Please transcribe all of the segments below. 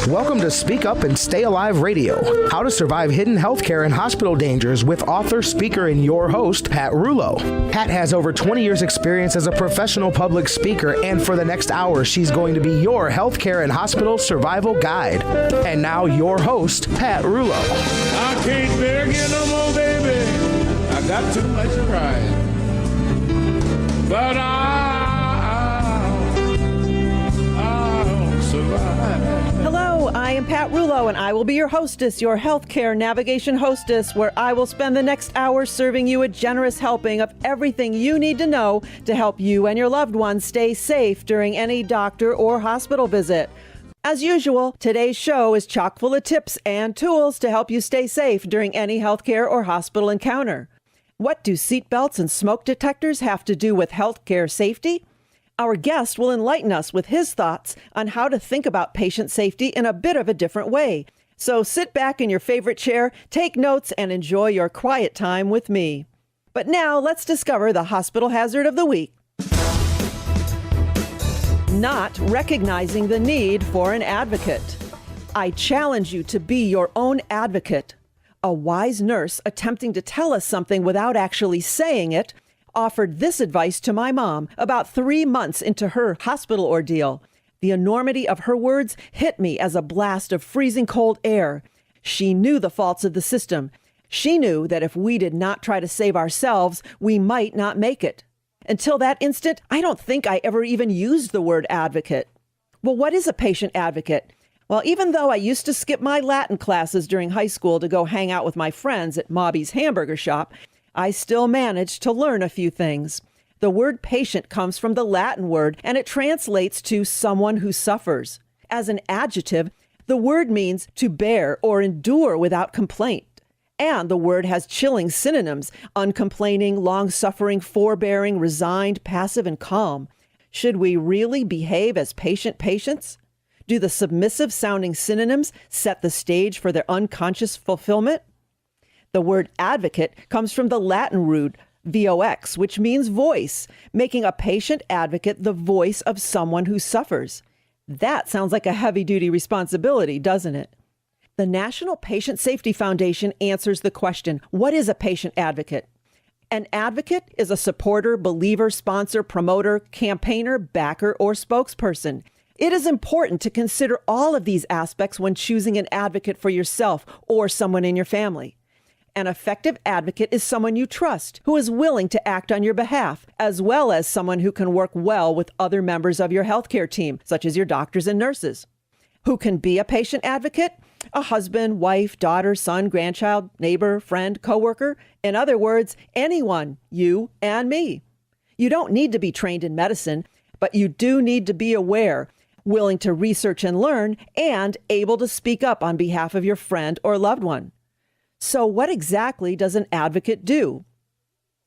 Welcome to Speak Up and Stay Alive Radio, how to survive hidden healthcare and hospital dangers with author, speaker, and your host, Pat Rulo. Pat has over 20 years experience as a professional public speaker, and for the next hour, she's going to be your healthcare and hospital survival guide. And now your host, Pat Rulo. I can't bear it no more, baby. I got too much pride. But I'll survive. Hello, I am Pat Rulo, and I will be your hostess, your healthcare navigation hostess, where I will spend the next hour serving you a generous helping of everything you need to know to help you and your loved ones stay safe during any doctor or hospital visit. As usual, today's show is chock full of tips and tools to help you stay safe during any healthcare or hospital encounter. What do seatbelts and smoke detectors have to do with healthcare safety? Our guest will enlighten us with his thoughts on how to think about patient safety in a bit of a different way. So sit back in your favorite chair, take notes, and enjoy your quiet time with me. But now let's discover the hospital hazard of the week. Not recognizing the need for an advocate. I challenge you to be your own advocate. A wise nurse attempting to tell us something without actually saying it offered this advice to my mom about 3 months into her hospital ordeal. The enormity of her words hit me as a blast of freezing cold air. She knew the faults of the system. She knew that if we did not try to save ourselves, we might not make it. Until that instant, I don't think I ever even used the word advocate. Well, what is a patient advocate? Well, even though I used to skip my Latin classes during high school to go hang out with my friends at Mobby's hamburger shop, I still managed to learn a few things. The word patient comes from the Latin word, and it translates to someone who suffers. As an adjective, the word means to bear or endure without complaint. And the word has chilling synonyms: uncomplaining, long-suffering, forbearing, resigned, passive, and calm. Should we really behave as patient patients? Do the submissive-sounding synonyms set the stage for their unconscious fulfillment? The word advocate comes from the Latin root vox, which means voice, making a patient advocate the voice of someone who suffers. That sounds like a heavy-duty responsibility, doesn't it? The National Patient Safety Foundation answers the question, what is a patient advocate? An advocate is a supporter, believer, sponsor, promoter, campaigner, backer, or spokesperson. It is important to consider all of these aspects when choosing an advocate for yourself or someone in your family. An effective advocate is someone you trust, who is willing to act on your behalf, as well as someone who can work well with other members of your healthcare team, such as your doctors and nurses. Who can be a patient advocate? A husband, wife, daughter, son, grandchild, neighbor, friend, coworker. In other words, anyone, you and me. You don't need to be trained in medicine, but you do need to be aware, willing to research and learn, and able to speak up on behalf of your friend or loved one. So what exactly does an advocate do?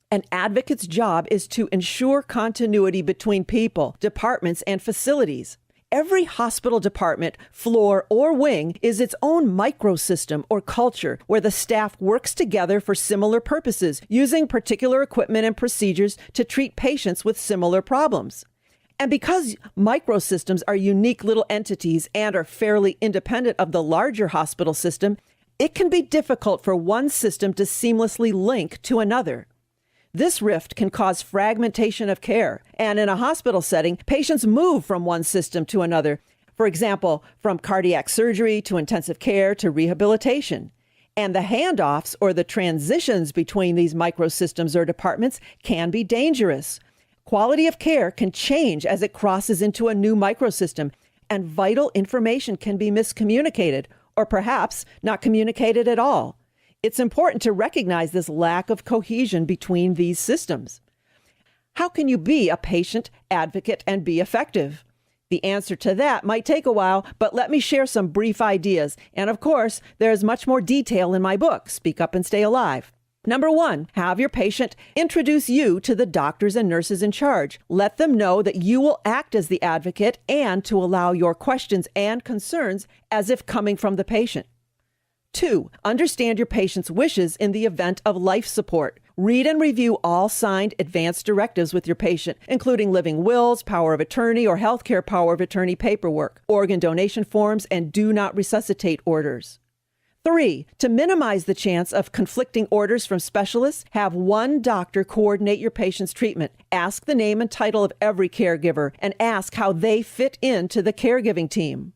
An advocate's job is to ensure continuity between people, departments, and facilities. Every hospital department, floor, or wing is its own microsystem or culture where the staff works together for similar purposes, using particular equipment and procedures to treat patients with similar problems. And because microsystems are unique little entities and are fairly independent of the larger hospital system, it can be difficult for one system to seamlessly link to another. This rift can cause fragmentation of care, and in a hospital setting, patients move from one system to another. For example, from cardiac surgery to intensive care to rehabilitation. And the handoffs or the transitions between these microsystems or departments can be dangerous. Quality of care can change as it crosses into a new microsystem, and vital information can be miscommunicated or perhaps not communicated at all. It's important to recognize this lack of cohesion between these systems. How can you be a patient advocate and be effective? The answer to that might take a while, but let me share some brief ideas. And of course, there's much more detail in my book, Speak Up and Stay Alive. Number 1, have your patient introduce you to the doctors and nurses in charge. Let them know that you will act as the advocate and to allow your questions and concerns as if coming from the patient. 2, understand your patient's wishes in the event of life support, Read and review all signed advance directives with your patient, including living wills, power of attorney, or healthcare power of attorney paperwork, organ donation forms, and do not resuscitate orders. 3, to minimize the chance of conflicting orders from specialists, have one doctor coordinate your patient's treatment. Ask the name and title of every caregiver and ask how they fit into the caregiving team.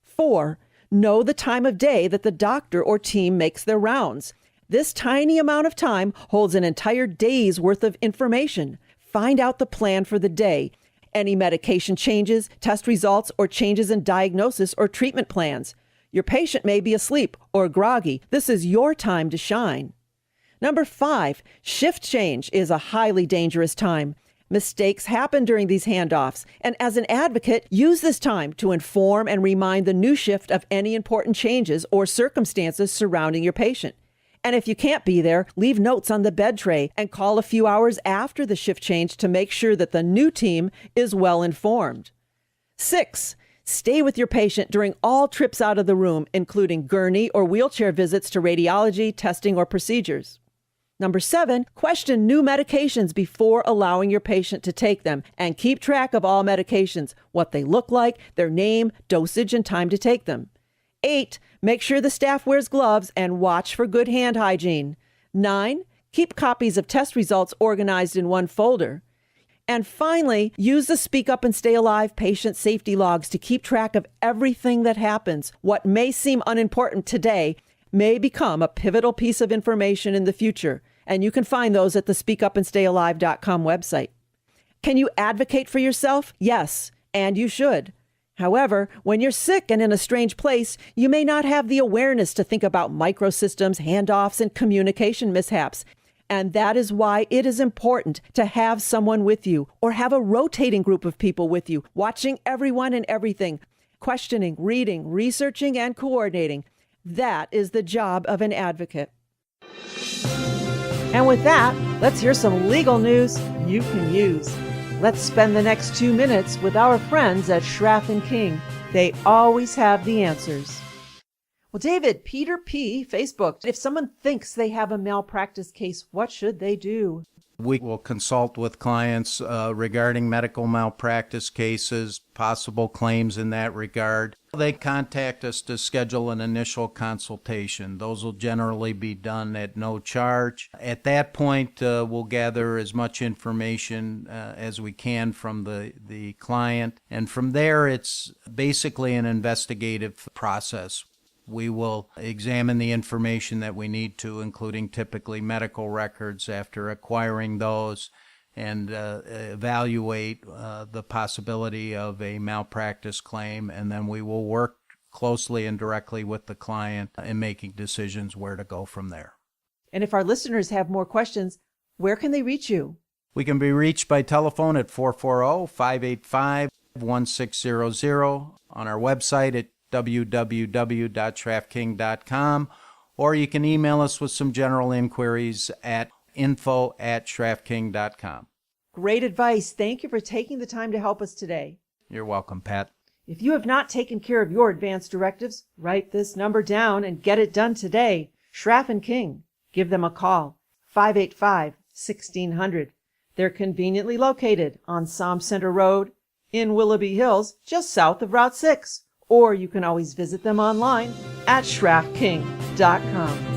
4, know the time of day that the doctor or team makes their rounds. This tiny amount of time holds an entire day's worth of information. Find out the plan for the day, any medication changes, test results, or changes in diagnosis or treatment plans. Your patient may be asleep or groggy. This is your time to shine. Number 5, shift change is a highly dangerous time. Mistakes happen during these handoffs, and as an advocate, use this time to inform and remind the new shift of any important changes or circumstances surrounding your patient. And if you can't be there, leave notes on the bed tray and call a few hours after the shift change to make sure that the new team is well informed. 6, stay with your patient during all trips out of the room, including gurney or wheelchair visits to radiology, testing, or procedures. Number 7, question new medications before allowing your patient to take them, and keep track of all medications, what they look like, their name, dosage, and time to take them. 8, make sure the staff wears gloves and watch for good hand hygiene. 9, keep copies of test results organized in one folder. And finally, use the Speak Up and Stay Alive patient safety logs to keep track of everything that happens. What may seem unimportant today may become a pivotal piece of information in the future, and you can find those at the speakupandstayalive.com website. Can you advocate for yourself? Yes, and you should. However, when you're sick and in a strange place, you may not have the awareness to think about microsystems, handoffs, and communication mishaps. And that is why it is important to have someone with you, or have a rotating group of people with you, watching everyone and everything, questioning, reading, researching, and coordinating. That is the job of an advocate. And with that, let's hear some legal news you can use. Let's spend the next 2 minutes with our friends at Schraff & King. They always have the answers. Well, David, Peter P., Facebook, if someone thinks they have a malpractice case, what should they do? We will consult with clients regarding medical malpractice cases, possible claims in that regard. They contact us to schedule an initial consultation. Those will generally be done at no charge. At that point, we'll gather as much information as we can from the client. And from there, it's basically an investigative process. We will examine the information that we need to, including typically medical records after acquiring those, and evaluate the possibility of a malpractice claim, and then we will work closely and directly with the client in making decisions where to go from there. And if our listeners have more questions, where can they reach you? We can be reached by telephone at 440-585-1600, on our website at www.schraffking.com, or you can email us with some general inquiries at info@schraffking.com. Great advice. Thank you for taking the time to help us today. You're welcome, Pat. If you have not taken care of your advance directives, write this number down and get it done today. Schraff & King. Give them a call. 585-1600. They're conveniently located on Somme Center Road in Willoughby Hills, just south of Route 6. Or you can always visit them online at schraffking.com.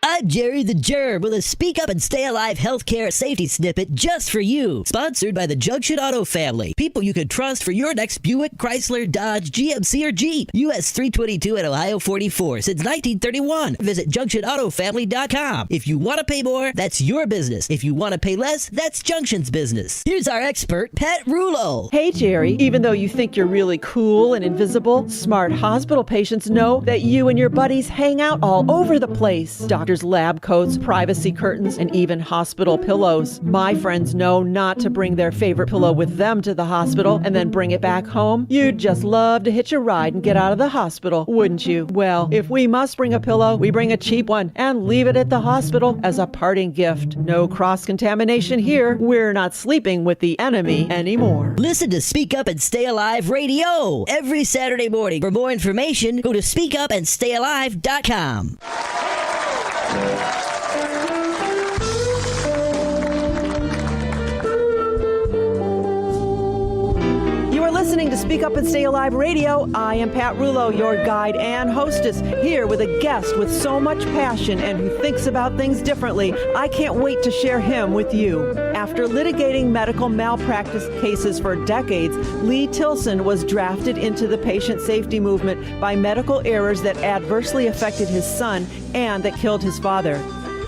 I'm Jerry the Germ with a Speak Up and Stay Alive healthcare safety snippet just for you. Sponsored by the Junction Auto family. People you can trust for your next Buick, Chrysler, Dodge, GMC, or Jeep. US 322 and Ohio 44 since 1931. Visit JunctionAutoFamily.com. If you want to pay more, that's your business. If you want to pay less, that's Junction's business. Here's our expert, Pat Rulo. Hey, Jerry. Even though you think you're really cool and invisible, smart hospital patients know that you and your buddies hang out all over the place. Doctors lab coats, privacy curtains, and even hospital pillows. My friends know not to bring their favorite pillow with them to the hospital and then bring it back home. You'd just love to hitch a ride and get out of the hospital, wouldn't you? Well, if we must bring a pillow, we bring a cheap one and leave it at the hospital as a parting gift. No cross-contamination here. We're not sleeping with the enemy anymore. Listen to Speak Up and Stay Alive Radio every Saturday morning. For more information, go to speakupandstayalive.com. You are listening to Speak Up and Stay Alive Radio. I am Pat Rulo, your guide and hostess, here with a guest with so much passion and who thinks about things differently. I can't wait to share him with you. After litigating medical malpractice cases for decades, Lee Tilson was drafted into the patient safety movement by medical errors that adversely affected his son and that killed his father.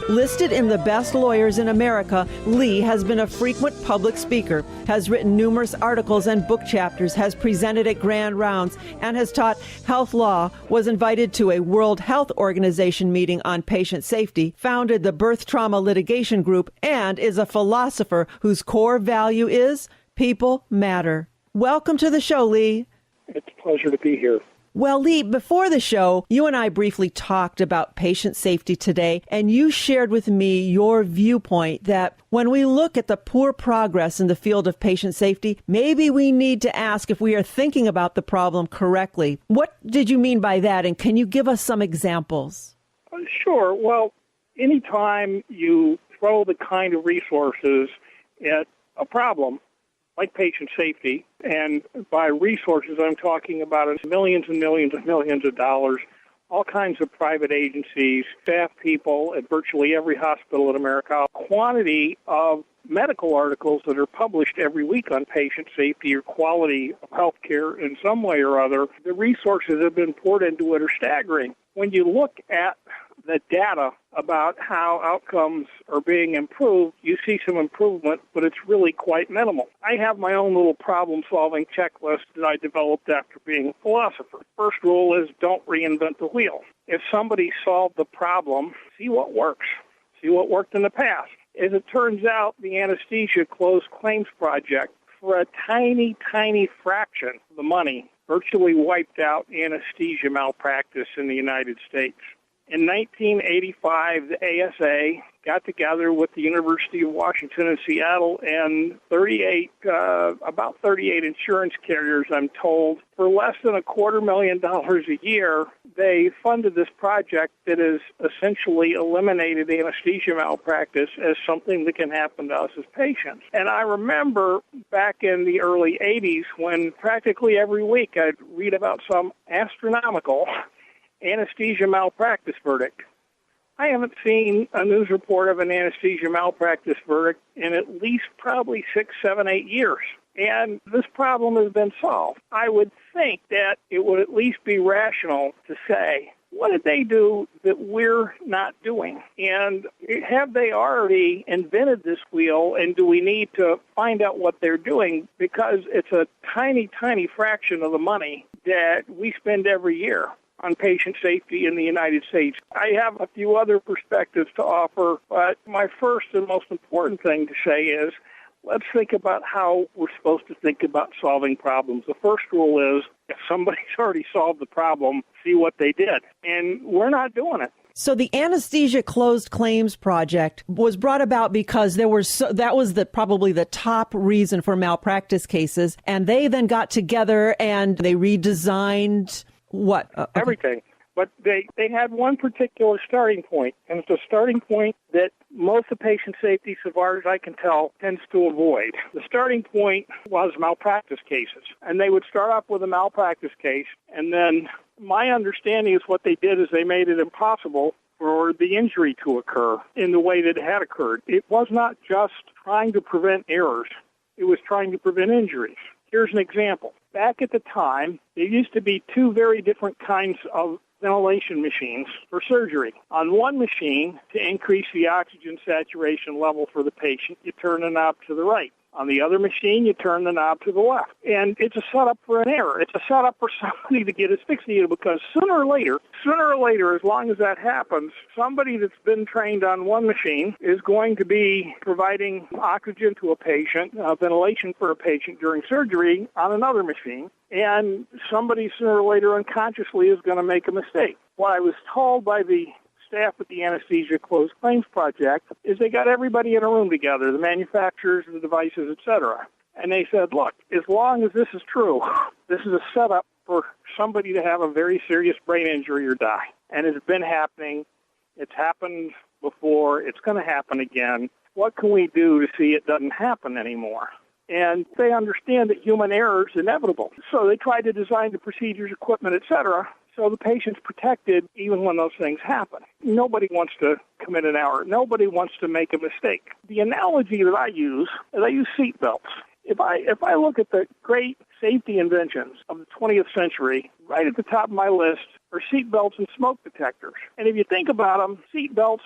Listed in the best lawyers in America, Lee has been a frequent public speaker, has written numerous articles and book chapters, has presented at grand rounds, and has taught health law, was invited to a World Health Organization meeting on patient safety, founded the Birth Trauma Litigation Group, and is a philosopher whose core value is people matter. Welcome to the show, Lee. It's a pleasure to be here. Well, Lee, before the show, you and I briefly talked about patient safety today, and you shared with me your viewpoint that when we look at the poor progress in the field of patient safety, maybe we need to ask if we are thinking about the problem correctly. What did you mean by that, and can you give us some examples? Sure. Well, anytime you throw the kind of resources at a problem, like patient safety, and by resources I'm talking about millions and millions and millions of dollars, all kinds of private agencies, staff people at virtually every hospital in America, quantity of medical articles that are published every week on patient safety or quality of health care in some way or other, the resources that have been poured into it are staggering. When you look at the data about how outcomes are being improved, you see some improvement, but it's really quite minimal. I have my own little problem-solving checklist that I developed after being a philosopher. First rule is don't reinvent the wheel. If somebody solved the problem, see what works. See what worked in the past. As it turns out, the Anesthesia Closed Claims Project, for a tiny, tiny fraction of the money, virtually wiped out anesthesia malpractice in the United States. In 1985, the ASA got together with the University of Washington in Seattle and about 38 insurance carriers, I'm told. For less than $250,000 a year, they funded this project that has essentially eliminated anesthesia malpractice as something that can happen to us as patients. And I remember back in the early 80s when practically every week I'd read about some astronomical anesthesia malpractice verdict. I haven't seen a news report of an anesthesia malpractice verdict in at least probably 6, 7, 8 years. And this problem has been solved. I would think that it would at least be rational to say, what did they do that we're not doing? And have they already invented this wheel, and do we need to find out what they're doing? Because it's a tiny, tiny fraction of the money that we spend every year on patient safety in the United States. I have a few other perspectives to offer, but my first and most important thing to say is let's think about how we're supposed to think about solving problems. The first rule is if somebody's already solved the problem, see what they did. And we're not doing it. So the Anesthesia Closed Claims Project was brought about because that was probably the top reason for malpractice cases. And they then got together and they redesigned what? Everything. But they had one particular starting point, and it's a starting point that most of patient safety, so far as I can tell, tends to avoid. The starting point was malpractice cases, and they would start off with a malpractice case, and then my understanding is what they did is they made it impossible for the injury to occur in the way that it had occurred. It was not just trying to prevent errors. It was trying to prevent injuries. Here's an example. Back at the time, there used to be two very different kinds of ventilation machines for surgery. On one machine, to increase the oxygen saturation level for the patient, you turn the knob to the right. On the other machine, you turn the knob to the left. And it's a setup for an error. It's a setup for somebody to get asphyxiated, because sooner or later, as long as that happens, somebody that's been trained on one machine is going to be providing oxygen to a patient, ventilation for a patient during surgery on another machine. And somebody sooner or later unconsciously is going to make a mistake. What I was told by the staff at the Anesthesia Closed Claims Project is they got everybody in a room together, the manufacturers, the devices, etc. And they said, look, as long as this is true, this is a setup for somebody to have a very serious brain injury or die. And it's been happening. It's happened before. It's going to happen again. What can we do to see it doesn't happen anymore? And they understand that human error is inevitable. So they try to design the procedures, equipment, etc., so the patient's protected even when those things happen. Nobody wants to commit an error. Nobody wants to make a mistake. The analogy that I use seat belts. If I look at the great safety inventions of the 20th century, right at the top of my list are seat belts and smoke detectors. And if you think about them, seat belts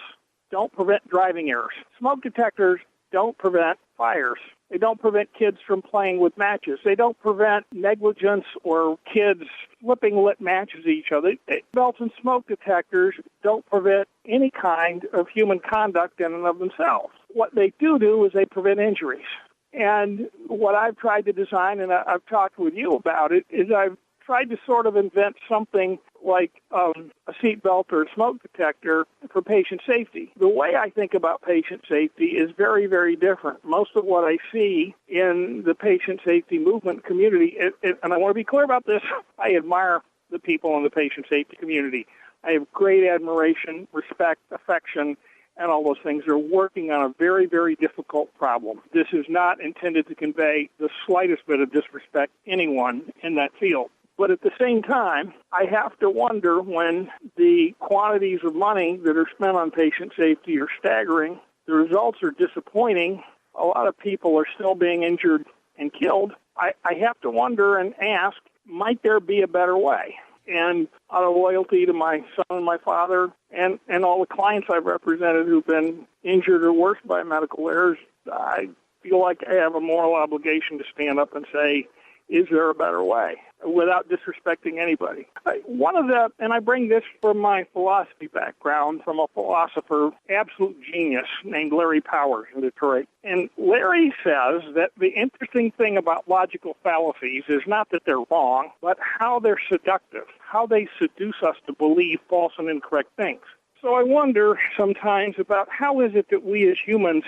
don't prevent driving errors. Smoke detectors don't prevent fires. They don't prevent kids from playing with matches. They don't prevent negligence or kids flipping lit matches at each other. Belts and smoke detectors don't prevent any kind of human conduct in and of themselves. What they do is they prevent injuries. And what I've tried to design, and I've talked with you about it, is I've tried to sort of invent something like a seat belt or a smoke detector for patient safety. The way I think about patient safety is very, very different. Most of what I see in the patient safety movement community, and I want to be clear about this, I admire the people in the patient safety community. I have great admiration, respect, affection, and all those things. They're working on a very, very difficult problem. This is not intended to convey the slightest bit of disrespect to anyone in that field. But at the same time, I have to wonder when the quantities of money that are spent on patient safety are staggering, the results are disappointing, a lot of people are still being injured and killed. I have to wonder and ask, might there be a better way? And out of loyalty to my son and my father and all the clients I've represented who've been injured or worse by medical errors, I feel like I have a moral obligation to stand up and say, is there a better way, without disrespecting anybody? And I bring this from my philosophy background, from a philosopher, absolute genius, named Larry Powers in Detroit. And Larry says that the interesting thing about logical fallacies is not that they're wrong, but how they're seductive, how they seduce us to believe false and incorrect things. So I wonder sometimes about how is it that we as humans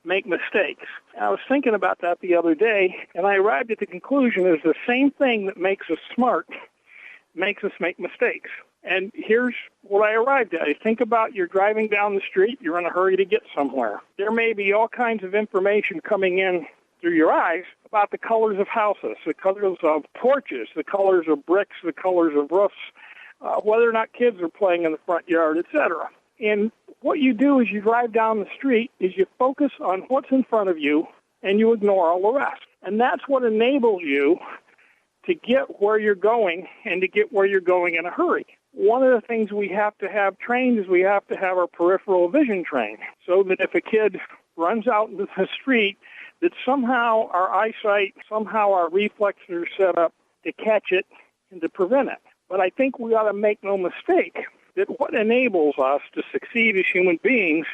make mistakes. And I was thinking about that the other day, and I arrived at the conclusion is the same thing that makes us smart makes us make mistakes. And here's what I arrived at. I think about you're driving down the street, you're in a hurry to get somewhere. There may be all kinds of information coming in through your eyes about the colors of houses, the colors of porches, the colors of bricks, the colors of roofs, whether or not kids are playing in the front yard, etc. And what you do as you drive down the street is you focus on what's in front of you and you ignore all the rest. And that's what enables you to get where you're going and to get where you're going in a hurry. One of the things we have to have trained is we have to have our peripheral vision trained so that if a kid runs out into the street, that somehow our eyesight, somehow our reflexes are set up to catch it and to prevent it. But I think we ought to make no mistake that what enables us to succeed as human beings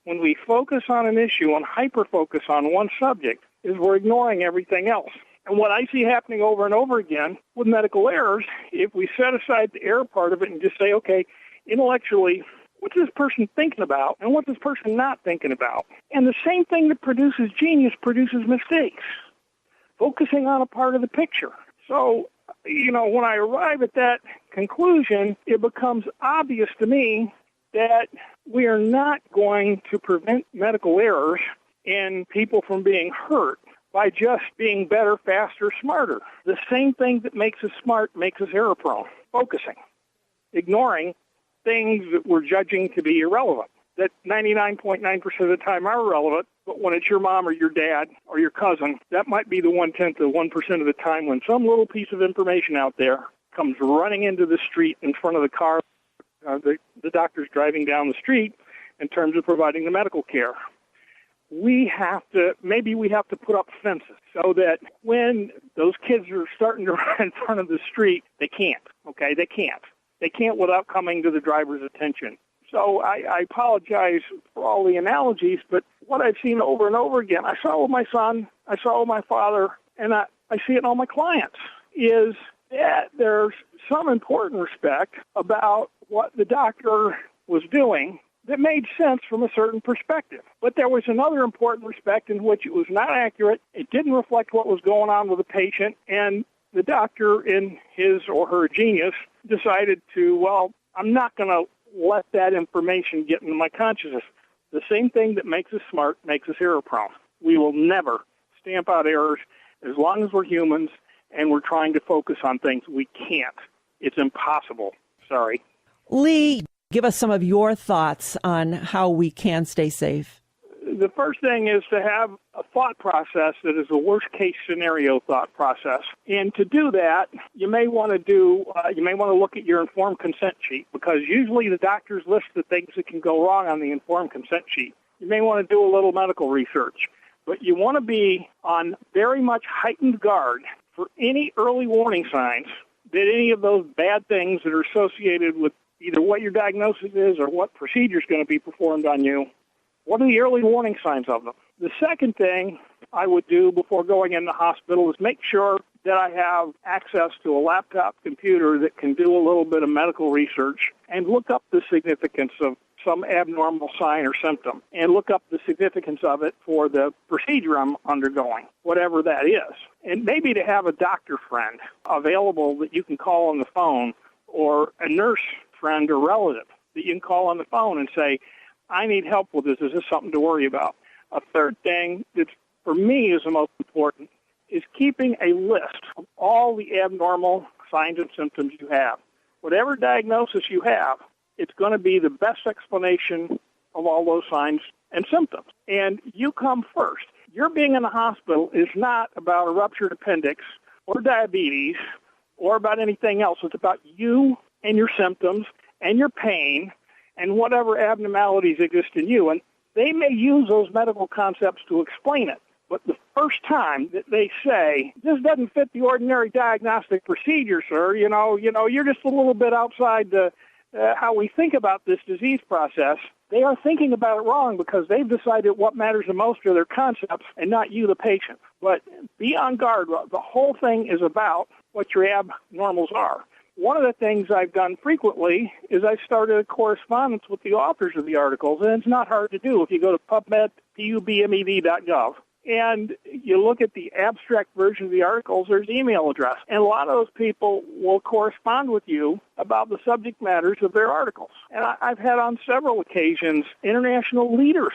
when we focus on an issue and hyper-focus on one subject is we're ignoring everything else. And what I see happening over and over again with medical errors, if we set aside the error part of it and just say, okay, intellectually, what's this person thinking about and what's this person not thinking about? And the same thing that produces genius produces mistakes, focusing on a part of the picture. So, when I arrive at that conclusion, it becomes obvious to me that we are not going to prevent medical errors and people from being hurt by just being better, faster, smarter. The same thing that makes us smart makes us error-prone, focusing, ignoring things that we're judging to be irrelevant, that 99.9% of the time are irrelevant, but when it's your mom or your dad or your cousin, that might be the 1/10 of 1% of the time when some little piece of information out there comes running into the street in front of the car, the doctor's driving down the street in terms of providing the medical care. we have to put up fences so that when those kids are starting to run in front of the street, they can't, okay? They can't without coming to the driver's attention. So I apologize for all the analogies, but what I've seen over and over again, I saw with my son, I saw with my father, and I see it in all my clients, is that there's some important respect about what the doctor was doing that made sense from a certain perspective. But there was another important respect in which it was not accurate, it didn't reflect what was going on with the patient, and the doctor, in his or her genius, decided to, well, I'm not going to let that information get into my consciousness. The same thing that makes us smart makes us error-prone. We will never stamp out errors as long as we're humans and we're trying to focus on things. We can't. It's impossible. Sorry. Lee, give us some of your thoughts on how we can stay safe. The first thing is to have a thought process that is a worst-case scenario thought process. And to do that, you may want to look at your informed consent sheet, because usually the doctors list the things that can go wrong on the informed consent sheet. You may want to do a little medical research, but you want to be on very much heightened guard for any early warning signs that any of those bad things that are associated with either what your diagnosis is or what procedure is going to be performed on you. What are the early warning signs of them? The second thing I would do before going in the hospital is make sure that I have access to a laptop computer that can do a little bit of medical research and look up the significance of some abnormal sign or symptom and look up the significance of it for the procedure I'm undergoing, whatever that is. And maybe to have a doctor friend available that you can call on the phone, or a nurse friend or relative that you can call on the phone and say, I need help with this. Is this something to worry about? A third thing that for me is the most important is keeping a list of all the abnormal signs and symptoms you have. Whatever diagnosis you have, it's going to be the best explanation of all those signs and symptoms. And you come first. Your being in the hospital is not about a ruptured appendix or diabetes or about anything else. It's about you and your symptoms and your pain and whatever abnormalities exist in you. And they may use those medical concepts to explain it. But the first time that they say, this doesn't fit the ordinary diagnostic procedure, sir, you know, you're just a little bit outside the how we think about this disease process, they are thinking about it wrong, because they've decided what matters the most are their concepts and not you, the patient. But be on guard. The whole thing is about what your abnormals are. One of the things I've done frequently is I started a correspondence with the authors of the articles, and it's not hard to do. If you go to pubmed.gov, and you look at the abstract version of the articles, there's email address. And a lot of those people will correspond with you about the subject matters of their articles. And I've had on several occasions international leaders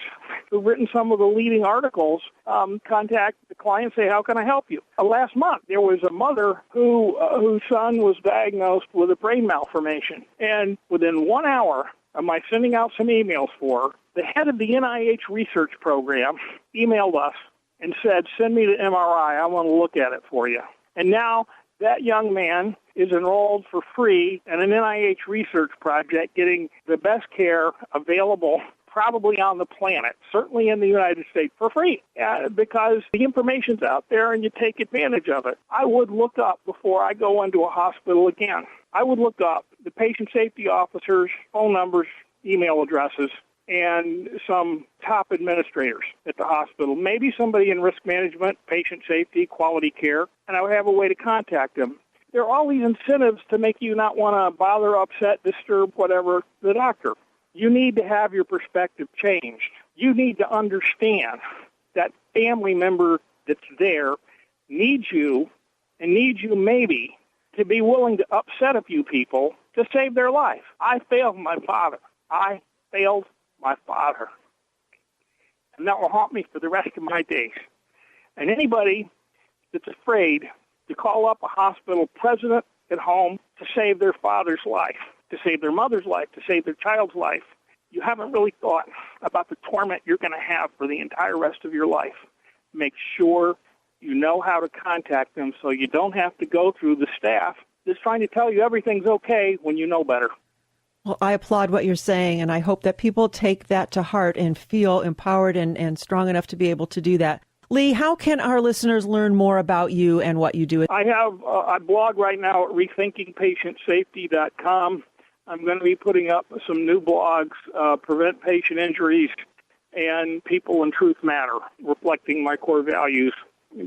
who've written some of the leading articles contact the client and say, how can I help you? Last month, there was a mother whose son was diagnosed with a brain malformation. And within 1 hour of my sending out some emails for her, the head of the NIH research program emailed us and said, send me the MRI. I want to look at it for you. And now that young man is enrolled for free in an NIH research project getting the best care available probably on the planet, certainly in the United States, for free, because the information's out there and you take advantage of it. I would look up, before I go into a hospital again, I would look up the patient safety officers' phone numbers, email addresses, and some top administrators at the hospital, maybe somebody in risk management, patient safety, quality care, and I would have a way to contact them. There are all these incentives to make you not want to bother, upset, disturb, whatever, the doctor. You need to have your perspective changed. You need to understand that family member that's there needs you, and needs you maybe to be willing to upset a few people to save their life. I failed my father. I failed my father. And that will haunt me for the rest of my days. And anybody that's afraid to call up a hospital president at home to save their father's life, to save their mother's life, to save their child's life, you haven't really thought about the torment you're going to have for the entire rest of your life. Make sure you know how to contact them so you don't have to go through the staff that's trying to tell you everything's okay when you know better. Well, I applaud what you're saying, and I hope that people take that to heart and feel empowered and strong enough to be able to do that. Lee, how can our listeners learn more about you and what you do? I blog right now at rethinkingpatientsafety.com. I'm going to be putting up some new blogs, Prevent Patient Injuries and People and Truth Matter, reflecting my core values.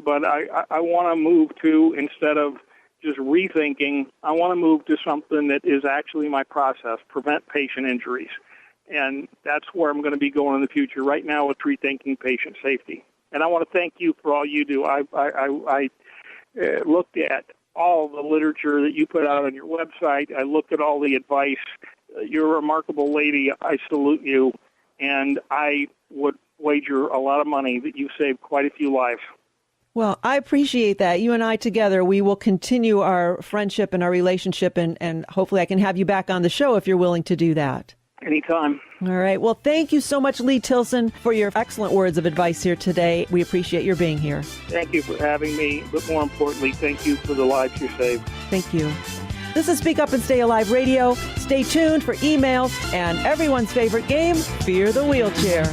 But I want to move to, instead of just rethinking, I want to move to something that is actually my process, prevent patient injuries. And that's where I'm going to be going in the future. Right now, it's rethinking patient safety. And I want to thank you for all you do. I looked at all the literature that you put out on your website. I looked at all the advice. You're a remarkable lady. I salute you. And I would wager a lot of money that you saved quite a few lives. Well, I appreciate that. You and I together, we will continue our friendship and our relationship, and hopefully I can have you back on the show if you're willing to do that. Anytime. All right. Well, thank you so much, Lee Tilson, for your excellent words of advice here today. We appreciate your being here. Thank you for having me, but more importantly, thank you for the lives you saved. Thank you. This is Speak Up and Stay Alive Radio. Stay tuned for emails and everyone's favorite game, Fear the Wheelchair.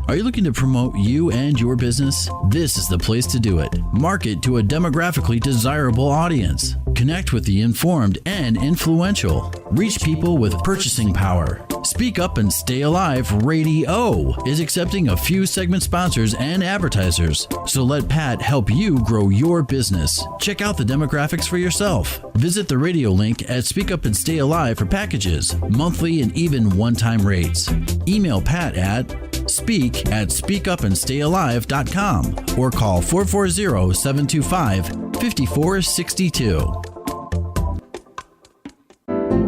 Are you looking to promote you and your business? This is the place to do it. Market to a demographically desirable audience. Connect with the informed and influential. Reach people with purchasing power. Speak Up and Stay Alive Radio is accepting a few segment sponsors and advertisers. So let Pat help you grow your business. Check out the demographics for yourself. Visit the radio link at Speak Up and Stay Alive for packages, monthly and even one-time rates. Email Pat at speak@speakupandstayalive.com or call 440-725-5462.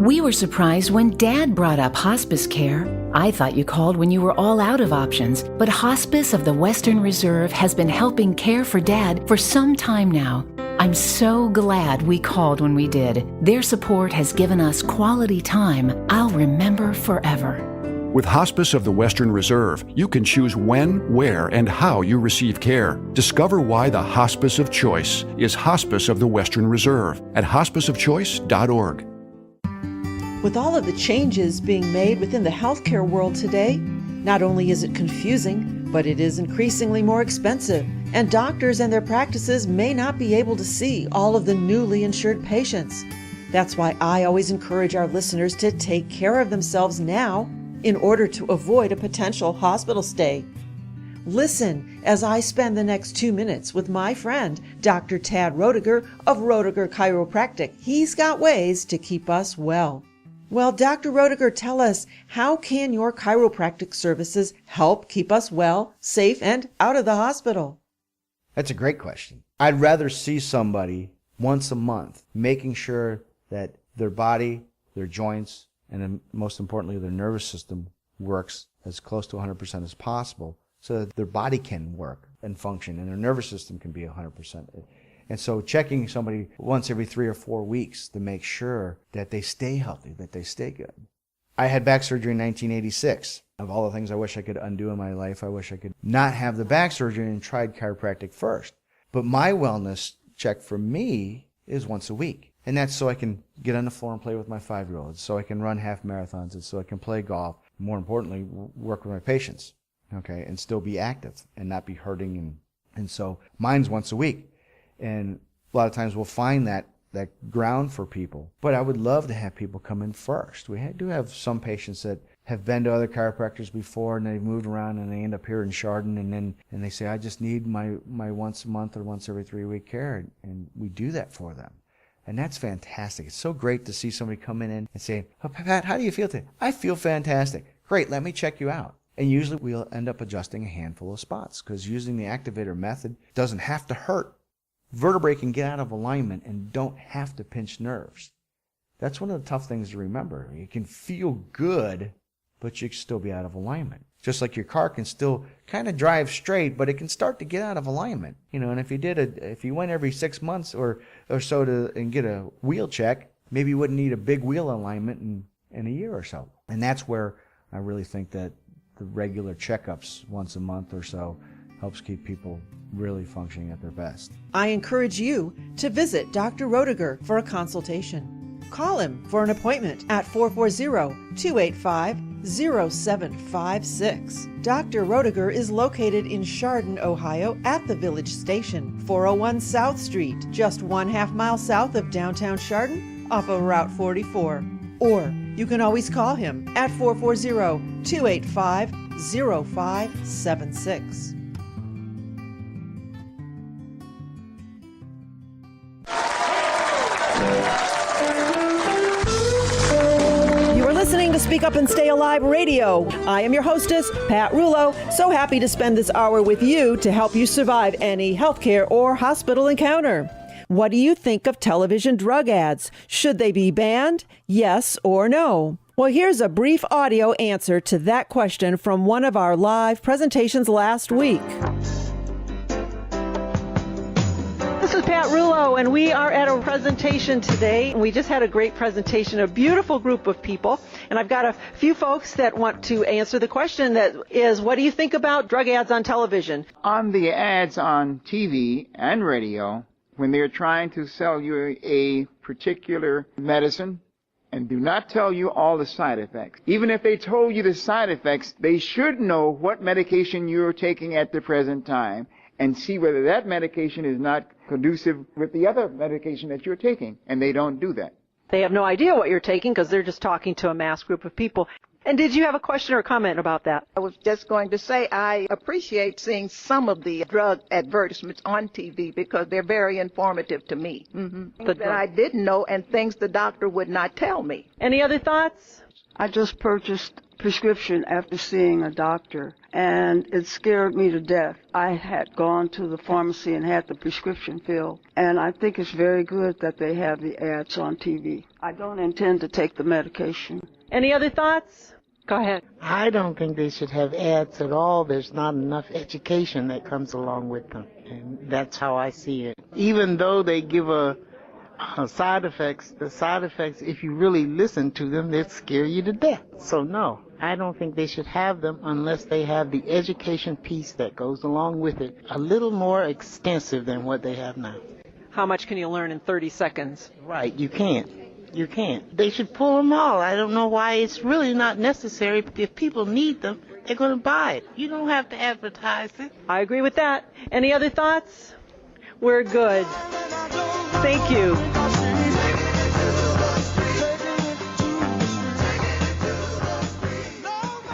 We were surprised when Dad brought up hospice care. I thought you called when you were all out of options, but Hospice of the Western Reserve has been helping care for Dad for some time now. I'm so glad we called when we did. Their support has given us quality time I'll remember forever. With Hospice of the Western Reserve, you can choose when, where, and how you receive care. Discover why the hospice of choice is Hospice of the Western Reserve at hospiceofchoice.org. With all of the changes being made within the healthcare world today, not only is it confusing, but it is increasingly more expensive, and doctors and their practices may not be able to see all of the newly insured patients. That's why I always encourage our listeners to take care of themselves now in order to avoid a potential hospital stay. Listen as I spend the next 2 minutes with my friend, Dr. Tad Roediger of Roediger Chiropractic. He's got ways to keep us well. Well, Dr. Roediger, tell us, how can your chiropractic services help keep us well, safe, and out of the hospital? That's a great question. I'd rather see somebody once a month making sure that their body, their joints, and then most importantly, their nervous system works as close to 100% as possible so that their body can work and function and their nervous system can be 100%. And so checking somebody once every 3 or 4 weeks to make sure that they stay healthy, that they stay good. I had back surgery in 1986. Of all the things I wish I could undo in my life, I wish I could not have the back surgery and tried chiropractic first. But my wellness check for me is once a week. And that's so I can get on the floor and play with my 5-year-olds, so I can run half marathons, and so I can play golf. More importantly, work with my patients, okay, and still be active and not be hurting. And so mine's once a week. And a lot of times we'll find that ground for people. But I would love to have people come in first. We do have some patients that have been to other chiropractors before, and they've moved around, and they end up here in Chardon, and they say, I just need my once a month or once every 3-week care, and we do that for them. And that's fantastic. It's so great to see somebody come in and say, oh, Pat, how do you feel today? I feel fantastic. Great, let me check you out. And usually we'll end up adjusting a handful of spots because using the activator method doesn't have to hurt. Vertebrae can get out of alignment and don't have to pinch nerves. That's one of the tough things to remember. You can feel good, but you can still be out of alignment. Just like your car can still kind of drive straight, but it can start to get out of alignment. And if you went every 6 months or so and get a wheel check, maybe you wouldn't need a big wheel alignment in a year or so. And that's where I really think that the regular checkups once a month or so helps keep people really functioning at their best. I encourage you to visit Dr. Roediger for a consultation. Call him for an appointment at 440-285-0756. Dr. Roediger is located in Chardon, Ohio at the Village Station, 401 South Street, just 1/2 mile south of downtown Chardon off of Route 44. Or you can always call him at 440-285-0576. Listening to Speak Up and Stay Alive Radio. I am your hostess, Pat Rulo. So happy to spend this hour with you to help you survive any healthcare or hospital encounter. What do you think of television drug ads? Should they be banned? Yes or no? Well, here's a brief audio answer to that question from one of our live presentations last week. This is Pat Rulo, and we are at a presentation today. We just had a great presentation, a beautiful group of people, and I've got a few folks that want to answer the question that is, what do you think about drug ads on television? On the ads on TV and radio, when they're trying to sell you a particular medicine and do not tell you all the side effects. Even if they told you the side effects, they should know what medication you're taking at the present time and see whether that medication is not conducive with the other medication that you're taking, and they don't do that. They have no idea what you're taking because they're just talking to a mass group of people. And did you have a question or comment about that? I was just going to say I appreciate seeing some of the drug advertisements on TV because they're very informative to me. Things that I didn't know and things the doctor would not tell me. Any other thoughts? I just purchased prescription after seeing a doctor, and it scared me to death. I had gone to the pharmacy and had the prescription filled, and I think it's very good that they have the ads on TV. I don't intend to take the medication. Any other thoughts? Go ahead. I don't think they should have ads at all. There's not enough education that comes along with them, and that's how I see it. Even though they give side effects, the side effects, if you really listen to them, they'll scare you to death. So no, I don't think they should have them unless they have the education piece that goes along with it a little more extensive than what they have now. How much can you learn in 30 seconds? Right, you can't. You can't. They should pull them all. I don't know why it's really not necessary. If people need them, they're going to buy it. You don't have to advertise it. I agree with that. Any other thoughts? We're good. Thank you.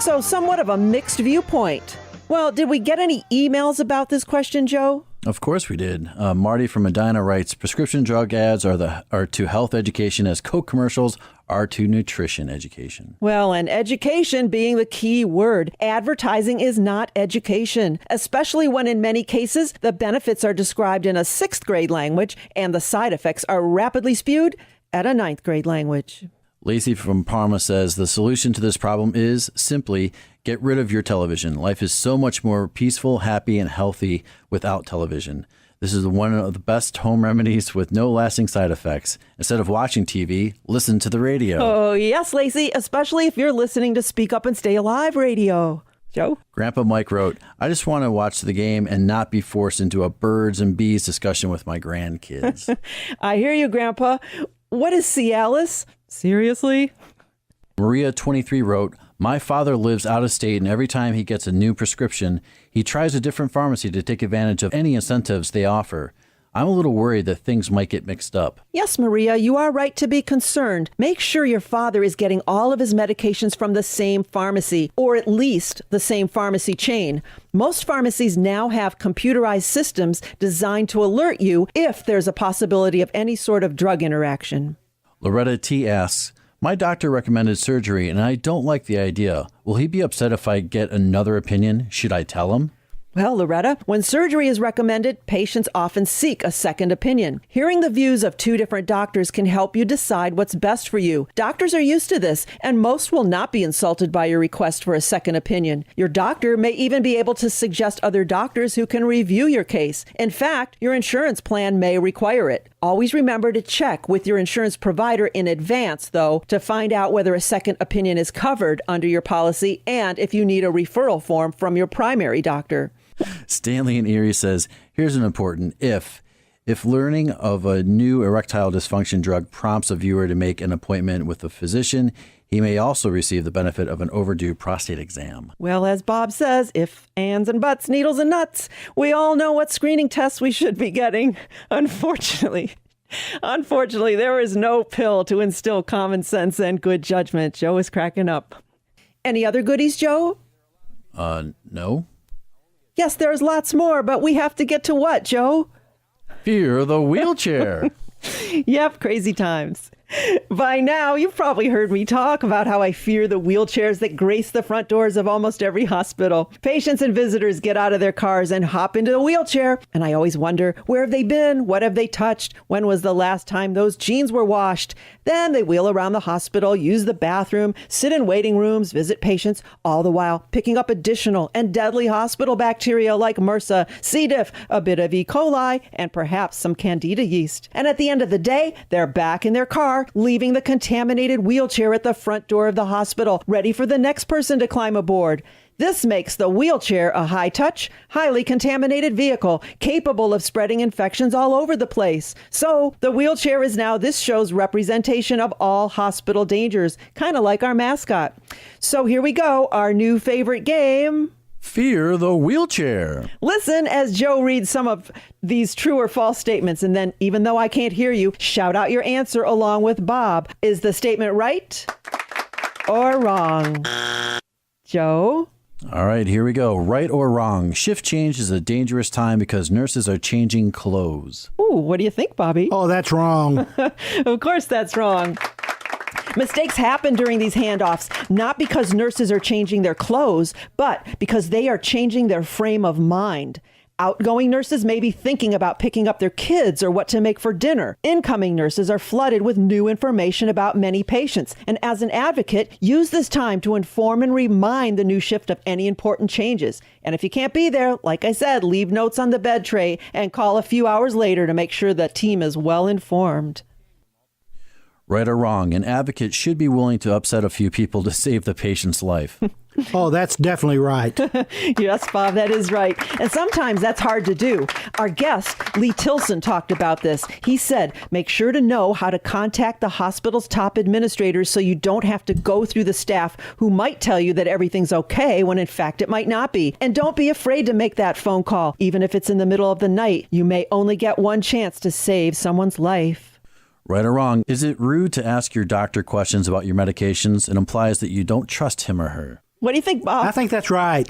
So, somewhat of a mixed viewpoint. Well, did we get any emails about this question, Joe? Of course we did. Marty from Medina writes, prescription drug ads are to health education as Coke commercials are to nutrition education. Well, and education being the key word. Advertising is not education, especially when in many cases the benefits are described in a 6th grade language and the side effects are rapidly spewed at a 9th grade language. Lacey from Parma says the solution to this problem is simply get rid of your television. Life is so much more peaceful, happy, and healthy without television. This is one of the best home remedies with no lasting side effects. Instead of watching TV, listen to the radio. Oh, yes, Lacey, especially if you're listening to Speak Up and Stay Alive radio. Joe? Grandpa Mike wrote, I just want to watch the game and not be forced into a birds and bees discussion with my grandkids. I hear you, Grandpa. What is Cialis? Seriously? Maria, 23, wrote, my father lives out of state, and every time he gets a new prescription, he tries a different pharmacy to take advantage of any incentives they offer. I'm a little worried that things might get mixed up. Yes, Maria, you are right to be concerned. Make sure your father is getting all of his medications from the same pharmacy, or at least the same pharmacy chain. Most pharmacies now have computerized systems designed to alert you if there's a possibility of any sort of drug interaction. Loretta T. asks, my doctor recommended surgery, and I don't like the idea. Will he be upset if I get another opinion? Should I tell him? Well, Loretta, when surgery is recommended, patients often seek a second opinion. Hearing the views of 2 different doctors can help you decide what's best for you. Doctors are used to this, and most will not be insulted by your request for a second opinion. Your doctor may even be able to suggest other doctors who can review your case. In fact, your insurance plan may require it. Always remember to check with your insurance provider in advance, though, to find out whether a second opinion is covered under your policy and if you need a referral form from your primary doctor. Stanley in Erie says, here's an important if. If learning of a new erectile dysfunction drug prompts a viewer to make an appointment with a physician, he may also receive the benefit of an overdue prostate exam. Well, as Bob says, if ands and buts, needles and nuts, we all know what screening tests we should be getting. Unfortunately, there is no pill to instill common sense and good judgment. Joe is cracking up. Any other goodies, Joe? No. Yes, there's lots more, but we have to get to what, Joe? Fear the wheelchair. Yep, crazy times. By now, you've probably heard me talk about how I fear the wheelchairs that grace the front doors of almost every hospital. Patients and visitors get out of their cars and hop into the wheelchair. And I always wonder, where have they been? What have they touched? When was the last time those jeans were washed? Then they wheel around the hospital, use the bathroom, sit in waiting rooms, visit patients, all the while picking up additional and deadly hospital bacteria like MRSA, C. diff, a bit of E. coli, and perhaps some candida yeast. And at the end of the day, they're back in their car, leaving the contaminated wheelchair at the front door of the hospital, ready for the next person to climb aboard. This makes the wheelchair a high-touch, highly contaminated vehicle, capable of spreading infections all over the place. So the wheelchair is now this show's representation of all hospital dangers, kind of like our mascot. So here we go, our new favorite game. Fear the wheelchair. Listen as Joe reads some of these true or false statements, and then, even though I can't hear you, shout out your answer along with Bob. Is the statement right or wrong? Joe? All right, here we go. Right or wrong? Shift change is a dangerous time because nurses are changing clothes. Ooh, what do you think, Bobby? Oh, that's wrong. Of course that's wrong. Mistakes happen during these handoffs, not because nurses are changing their clothes, but because they are changing their frame of mind. Outgoing nurses may be thinking about picking up their kids or what to make for dinner. Incoming nurses are flooded with new information about many patients. And as an advocate, use this time to inform and remind the new shift of any important changes. And if you can't be there, like I said, leave notes on the bed tray and call a few hours later to make sure the team is well informed. Right or wrong? An advocate should be willing to upset a few people to save the patient's life. Oh, that's definitely right. Yes, Bob, that is right. And sometimes that's hard to do. Our guest, Lee Tilson, talked about this. He said, make sure to know how to contact the hospital's top administrators so you don't have to go through the staff who might tell you that everything's okay when in fact it might not be. And don't be afraid to make that phone call. Even if it's in the middle of the night, you may only get one chance to save someone's life. Right or wrong? Is it rude to ask your doctor questions about your medications? It implies that you don't trust him or her. What do you think, Bob? I think that's right.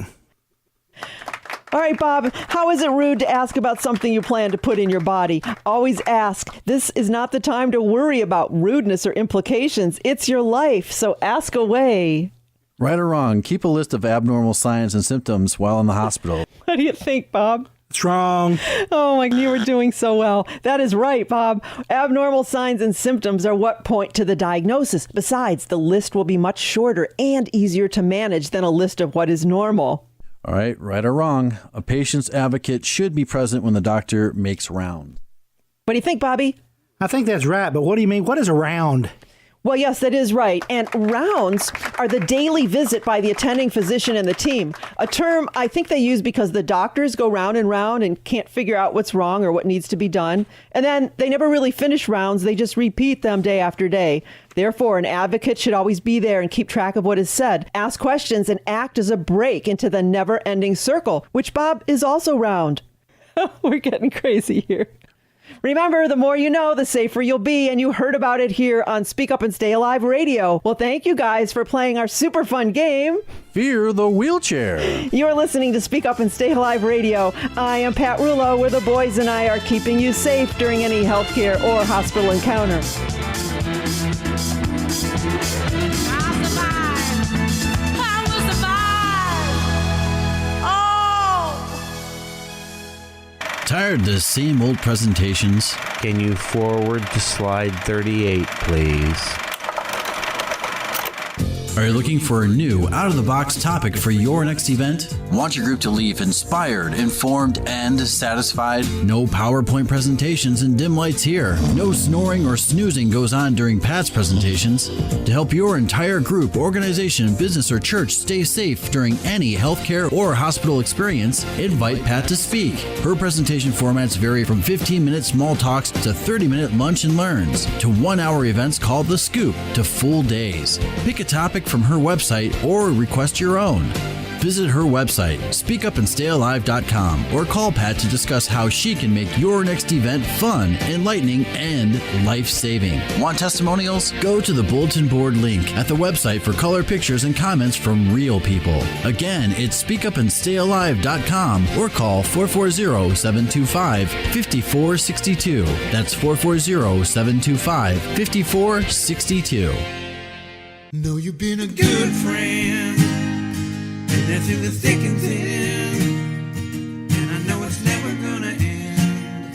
All right, Bob, how is it rude to ask about something you plan to put in your body? Always ask. This is not the time to worry about rudeness or implications. It's your life, so ask away. Right or wrong? Keep a list of abnormal signs and symptoms while in the hospital. What do you think, Bob? It's wrong. Oh, my, you were doing so well. That is right, Bob. Abnormal signs and symptoms are what point to the diagnosis. Besides, the list will be much shorter and easier to manage than a list of what is normal. All right, right or wrong? A patient's advocate should be present when the doctor makes rounds. What do you think, Bobby? I think that's right, but what do you mean? What is a round? Well, yes, that is right. And rounds are the daily visit by the attending physician and the team, a term I think they use because the doctors go round and can't figure out what's wrong or what needs to be done. And then they never really finish rounds. They just repeat them day after day. Therefore, an advocate should always be there and keep track of what is said, ask questions, and act as a break into the never-ending circle, which, Bob, is also round. We're getting crazy here. Remember, the more you know, the safer you'll be, and you heard about it here on Speak Up and Stay Alive Radio. Well, thank you guys for playing our super fun game. Fear the wheelchair. You are listening to Speak Up and Stay Alive Radio. I am Pat Rulo, where the boys and I are keeping you safe during any healthcare or hospital encounter. Tired of the same old presentations? Can you forward to slide 38, please? Are you looking for a new, out-of-the-box topic for your next event? Want your group to leave inspired, informed, and satisfied? No PowerPoint presentations and dim lights here. No snoring or snoozing goes on during Pat's presentations. To help your entire group, organization, business, or church stay safe during any healthcare or hospital experience, invite Pat to speak. Her presentation formats vary from 15-minute small talks to 30-minute lunch and learns, to 1-hour events called The Scoop, to full days. Pick a topic from her website or request your own. Visit her website, speakupandstayalive.com, or call Pat to discuss how she can make your next event fun, enlightening, and life-saving. Want testimonials? Go to the bulletin board link at the website for color pictures and comments from real people. Again, it's speakupandstayalive.com or call 440-725-5462. That's 440-725-5462. Know you've been a good friend, and that's in the thick and thin, and I know it's never gonna end,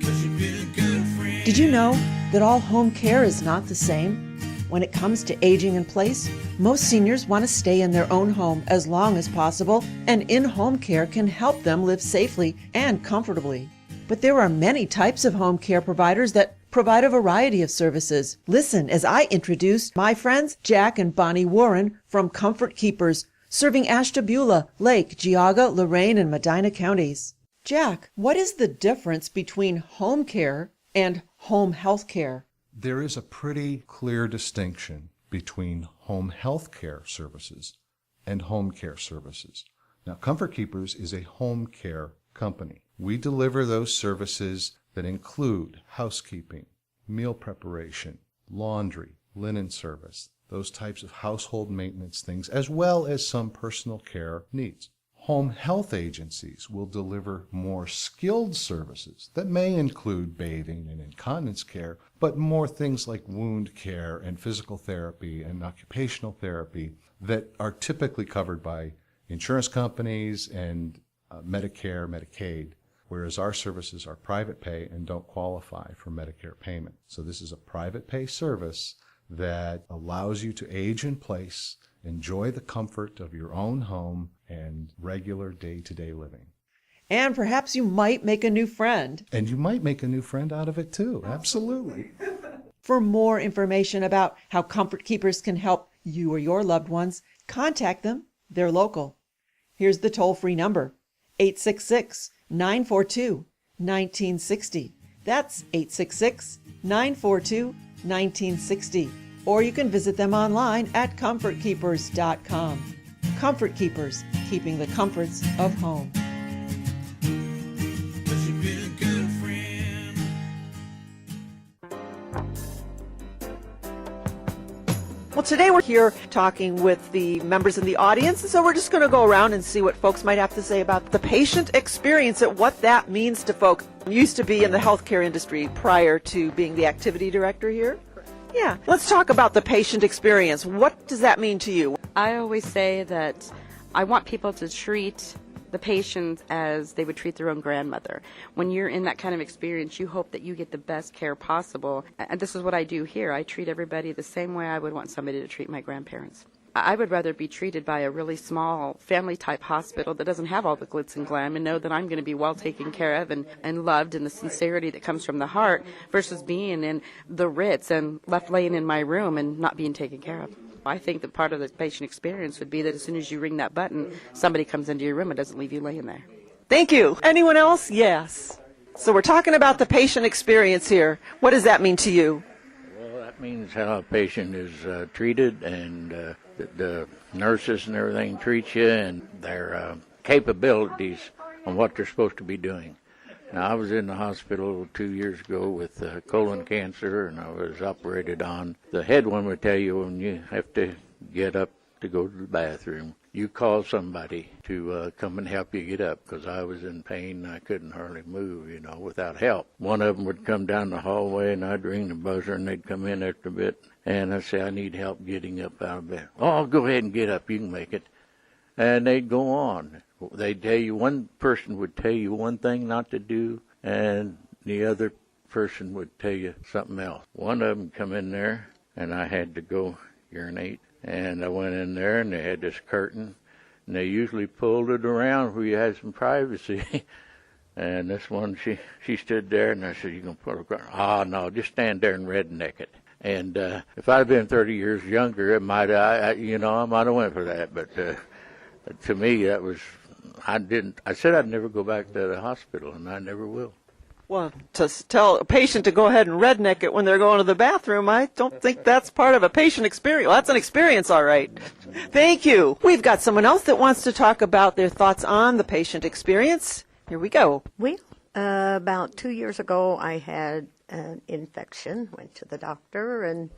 'cause you've been a good friend. Did you know that all home care is not the same? When it comes to aging in place, most seniors want to stay in their own home as long as possible, and in-home care can help them live safely and comfortably. But there are many types of home care providers that provide a variety of services. Listen as I introduce my friends Jack and Bonnie Warren from Comfort Keepers, serving Ashtabula, Lake, Geauga, Lorain, and Medina counties. Jack, what is the difference between home care and home health care? There is a pretty clear distinction between home health care services and home care services. Now, Comfort Keepers is a home care company. We deliver those services that include housekeeping, meal preparation, laundry, linen service, those types of household maintenance things, as well as some personal care needs. Home health agencies will deliver more skilled services that may include bathing and incontinence care, but more things like wound care and physical therapy and occupational therapy that are typically covered by insurance companies and Medicare, Medicaid, whereas our services are private pay and don't qualify for Medicare payment. So this is a private pay service that allows you to age in place, enjoy the comfort of your own home, and regular day-to-day living. And perhaps you might make a new friend. And you might make a new friend out of it too, absolutely. For more information about how Comfort Keepers can help you or your loved ones, contact them. They're local. Here's the toll-free number, 866-942-1960. That's 866-942-1960. Or you can visit them online at comfortkeepers.com. Comfort Keepers, keeping the comforts of home. Well, today we're here talking with the members in the audience, and so we're just going to go around and see what folks might have to say about the patient experience and what that means to folks. I used to be in the healthcare industry prior to being the activity director here. Yeah, let's talk about the patient experience. What does that mean to you? I always say that I want people to treat the patients as they would treat their own grandmother. When you're in that kind of experience, you hope that you get the best care possible. And this is what I do here. I treat everybody the same way I would want somebody to treat my grandparents. I would rather be treated by a really small family-type hospital that doesn't have all the glitz and glam and know that I'm going to be well taken care of and loved, and the sincerity that comes from the heart, versus being in the Ritz and left laying in my room and not being taken care of. I think that part of the patient experience would be that as soon as you ring that button, somebody comes into your room and doesn't leave you laying there. Thank you. Anyone else? Yes. So we're talking about the patient experience here. What does that mean to you? Well, that means how a patient is treated, and the nurses and everything treat you, and their capabilities on what they're supposed to be doing. Now, I was in the hospital 2 years ago with colon cancer, and I was operated on. The head one would tell you when you have to get up to go to the bathroom, you call somebody to come and help you get up, because I was in pain and I couldn't hardly move, without help. One of them would come down the hallway, and I'd ring the buzzer, and they'd come in after a bit, and I'd say, I need help getting up out of bed. Oh, go ahead and get up, you can make it. And they'd go on. They'd tell you, one person would tell you one thing not to do, and the other person would tell you something else. One of them come in there, and I had to go urinate. And I went in there, and they had this curtain, and they usually pulled it around where you had some privacy. And this one, she stood there, and I said, "You gonna pull it around?" "Oh, no, just stand there and redneck it." And if I'd been 30 years younger, it might, I might have went for that. But to me, that was, I said I'd never go back to the hospital, and I never will. Well, to tell a patient to go ahead and redneck it when they're going to the bathroom, I don't think that's part of a patient experience. Well, that's an experience, all right. Thank you. We've got someone else that wants to talk about their thoughts on the patient experience. Here we go. Well, about 2 years ago, I had an infection, went to the doctor, and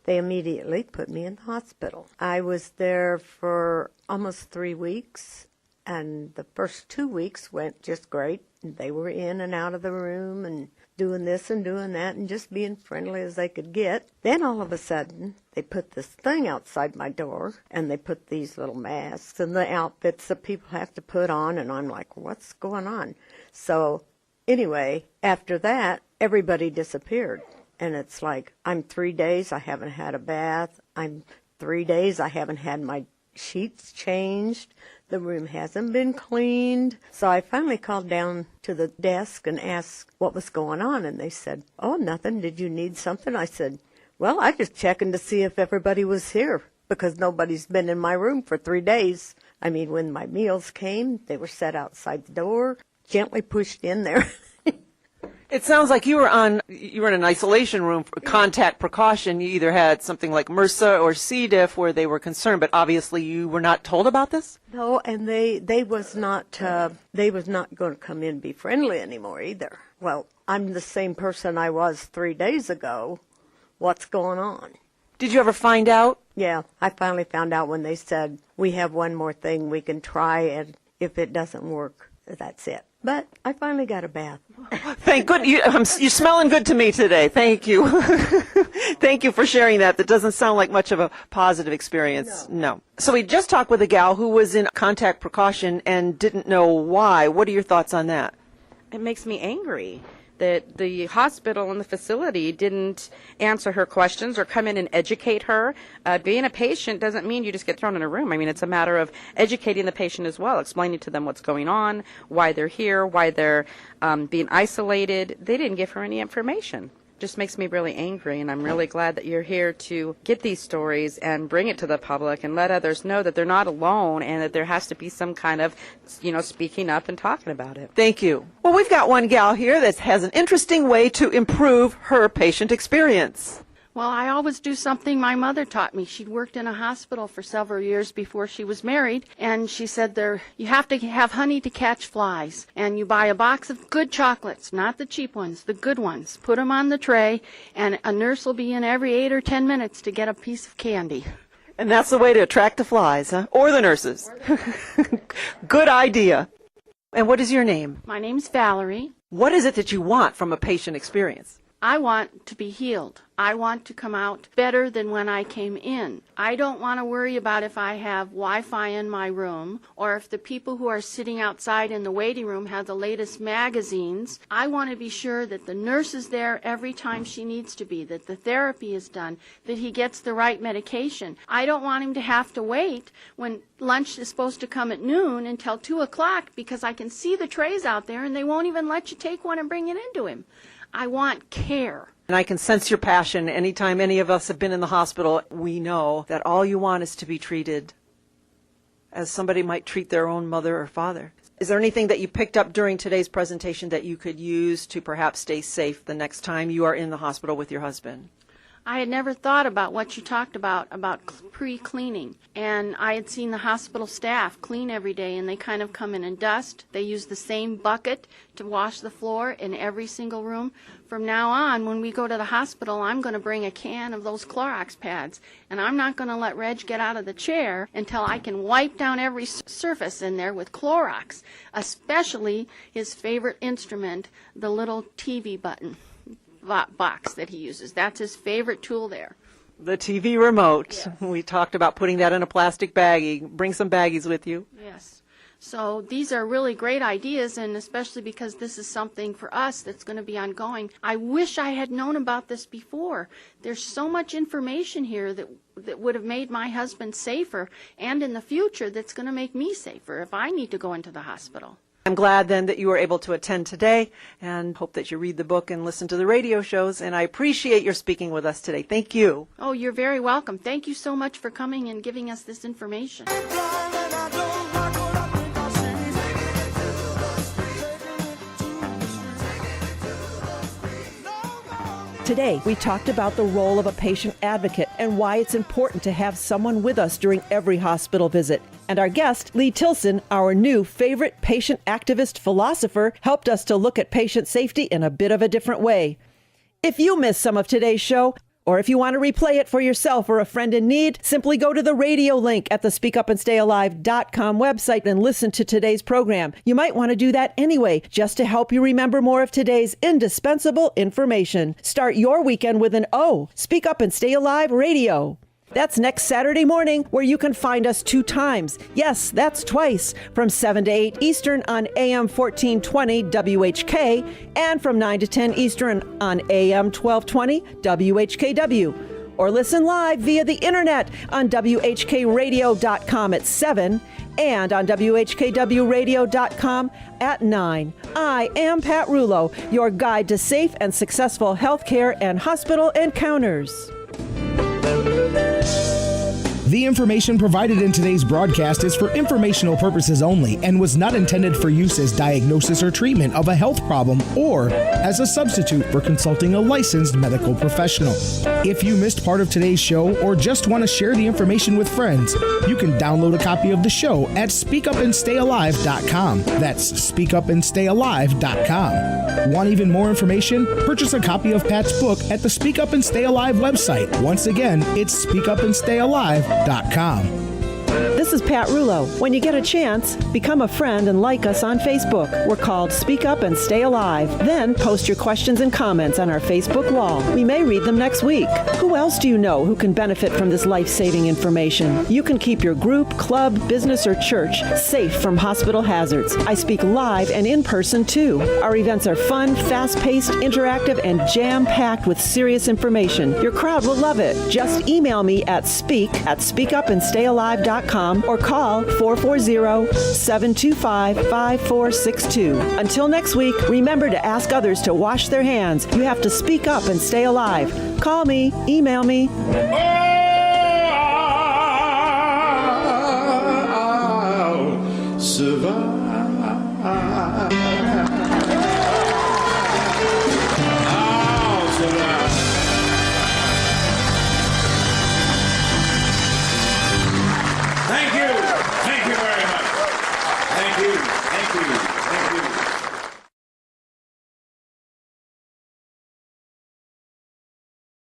they immediately put me in the hospital. I was there for almost 3 weeks, and the first 2 weeks went just great. They were in and out of the room and doing this and doing that and just being friendly as they could get. Then all of a sudden, they put this thing outside my door, and they put these little masks and the outfits that people have to put on, and I'm like, what's going on? So anyway, after that, everybody disappeared. And it's like, I'm 3 days, I haven't had a bath. I'm 3 days, I haven't had my sheets changed. The room hasn't been cleaned. So I finally called down to the desk and asked what was going on. And they said, "Oh, nothing. Did you need something?" I said, "Well, I just checking to see if everybody was here because nobody's been in my room for 3 days." I mean, when my meals came, they were set outside the door, gently pushed in there. It sounds like you were in an isolation room for contact precaution. You either had something like MRSA or C. diff where they were concerned, but obviously you were not told about this? No, and they was not going to come in and be friendly anymore either. Well, I'm the same person I was 3 days ago. What's going on? Did you ever find out? Yeah, I finally found out when they said, "We have one more thing we can try, and if it doesn't work, that's it." But I finally got a bath. Thank goodness. You're smelling good to me today. Thank you. Thank you for sharing that. That doesn't sound like much of a positive experience. No. So we just talked with a gal who was in contact precaution and didn't know why. What are your thoughts on that? It makes me angry that the hospital and the facility didn't answer her questions or come in and educate her. Being a patient doesn't mean you just get thrown in a room. I mean, it's a matter of educating the patient as well, explaining to them what's going on, why they're here, why they're being isolated. They didn't give her any information. Just makes me really angry, and I'm really glad that you're here to get these stories and bring it to the public and let others know that they're not alone and that there has to be some kind of, speaking up and talking about it. Thank you. Well, we've got one gal here that has an interesting way to improve her patient experience. Well, I always do something my mother taught me. She'd worked in a hospital for several years before she was married, and she said you have to have honey to catch flies, and you buy a box of good chocolates, not the cheap ones, the good ones. Put them on the tray, and a nurse will be in every 8 or 10 minutes to get a piece of candy. And that's the way to attract the flies, huh? Or the nurses. Good idea. And what is your name? My name's Valerie. What is it that you want from a patient experience? I want to be healed. I want to come out better than when I came in. I don't want to worry about if I have Wi-Fi in my room or if the people who are sitting outside in the waiting room have the latest magazines. I want to be sure that the nurse is there every time she needs to be, that the therapy is done, that he gets the right medication. I don't want him to have to wait when lunch is supposed to come at noon until 2 o'clock because I can see the trays out there and they won't even let you take one and bring it into him. I want care. And I can sense your passion. Anytime any of us have been in the hospital, we know that all you want is to be treated as somebody might treat their own mother or father. Is there anything that you picked up during today's presentation that you could use to perhaps stay safe the next time you are in the hospital with your husband? I had never thought about what you talked about pre-cleaning. And I had seen the hospital staff clean every day, and they kind of come in and dust. They use the same bucket to wash the floor in every single room. From now on, when we go to the hospital, I'm going to bring a can of those Clorox pads, and I'm not going to let Reg get out of the chair until I can wipe down every surface in there with Clorox, especially his favorite instrument, the little TV button box that he uses. That's his favorite tool there. The TV remote. Yes. We talked about putting that in a plastic baggie. Bring some baggies with you. Yes. So these are really great ideas, and especially because this is something for us that's going to be ongoing. I wish I had known about this before. There's so much information here that would have made my husband safer, and in the future that's going to make me safer if I need to go into the hospital. I'm glad then that you were able to attend today, and hope that you read the book and listen to the radio shows, and I appreciate your speaking with us today. Thank you. Oh, you're very welcome. Thank you so much for coming and giving us this information. Today, we talked about the role of a patient advocate and why it's important to have someone with us during every hospital visit. And our guest, Lee Tilson, our new favorite patient activist philosopher, helped us to look at patient safety in a bit of a different way. If you missed some of today's show, or if you want to replay it for yourself or a friend in need, simply go to the radio link at the speakupandstayalive.com website and listen to today's program. You might want to do that anyway, just to help you remember more of today's indispensable information. Start your weekend with an O. Speak Up and Stay Alive Radio. That's next Saturday morning, where you can find us 2 times. Yes, that's twice, from 7 to 8 Eastern on AM 1420 WHK and from 9 to 10 Eastern on AM 1220 WHKW. Or listen live via the internet on WHKradio.com at 7 and on WHKWradio.com at 9. I am Pat Rulo, your guide to safe and successful healthcare and hospital encounters. The information provided in today's broadcast is for informational purposes only and was not intended for use as diagnosis or treatment of a health problem or as a substitute for consulting a licensed medical professional. If you missed part of today's show or just want to share the information with friends, you can download a copy of the show at speakupandstayalive.com. That's speakupandstayalive.com. Want even more information? Purchase a copy of Pat's book at the Speak Up and Stay Alive website. Once again, it's speakupandstayalive.com. This is Pat Rulo. When you get a chance, become a friend and like us on Facebook. We're called Speak Up and Stay Alive. Then post your questions and comments on our Facebook wall. We may read them next week. Who else do you know who can benefit from this life-saving information? You can keep your group, club, business, or church safe from hospital hazards. I speak live and in person too. Our events are fun, fast-paced, interactive, and jam-packed with serious information. Your crowd will love it. Just email me at speakupandstayalive.com or call 440-725-5462. Until next week, remember to ask others to wash their hands. You have to speak up and stay alive. Call me, email me.